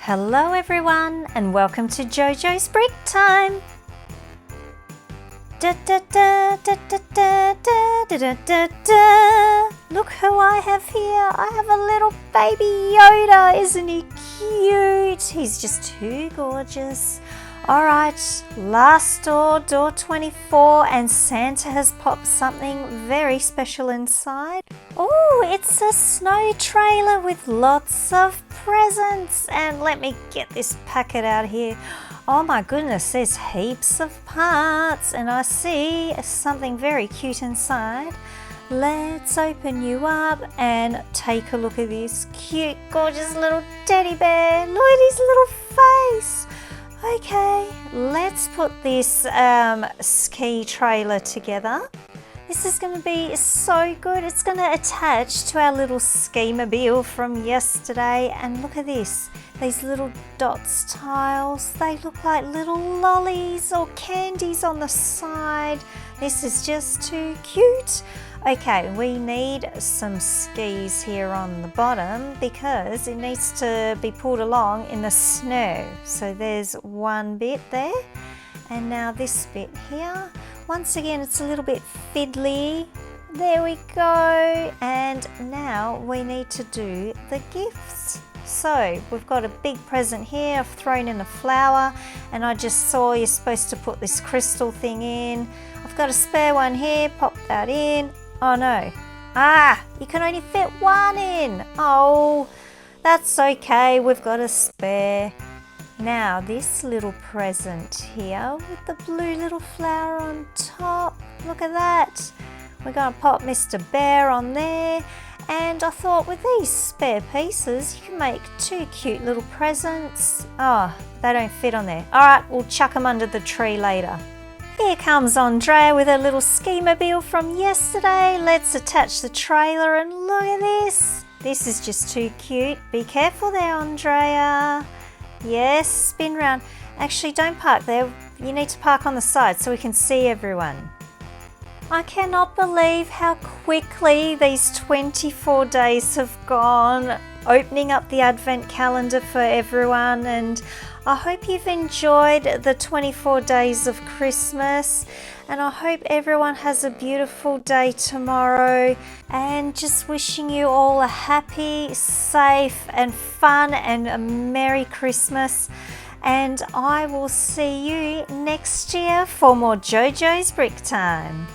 Hello everyone and welcome to JoJo's Brick Time. Da, da, da, da, da, da, da, da, da, da. Look who I have here. I have a little baby Yoda. Isn't he cute? He's just too gorgeous. Alright, last door 24, and Santa has popped something very special inside. Oh, it's a snow trailer with lots of presents. And let me get this packet out here. Oh my goodness, there's heaps of parts and I see something very cute inside. Let's open you up and take a look at this cute, gorgeous little teddy bear. Look at his little face. Okay, let's put this ski trailer together. This is going to be so good. It's going to attach to our little ski-mobile from yesterday. And look at this, these little dots tiles. They look like little lollies or candies on the side. This is just too cute. Okay, we need some skis here on the bottom because it needs to be pulled along in the snow. So there's one bit there, and now this bit here. Once again, it's a little bit fiddly. There we go. And now we need to do the gifts. So we've got a big present here. I've thrown in a flower, and I just saw you're supposed to put this crystal thing in. I've got a spare one here. Pop that in. Oh no. You can only fit one in. Oh, that's okay. We've got a spare. Now this little present here with the blue little flower on top. Look at that. We're going to pop Mr. Bear on there. And I thought with these spare pieces, you can make two cute little presents. Oh, they don't fit on there. All right, we'll chuck them under the tree later. Here comes Andrea with her little ski-mobile from yesterday. Let's attach the trailer and look at this. This is just too cute. Be careful there, Andrea. Yes, spin round. Actually, don't park there. You need to park on the side so we can see everyone. I cannot believe how quickly these 24 days have gone, opening up the Advent calendar for everyone, and I hope you've enjoyed the 24 days of Christmas, and I hope everyone has a beautiful day tomorrow, and just wishing you all a happy, safe and fun and a Merry Christmas. And I will see you next year for more JoJo's Brick Time.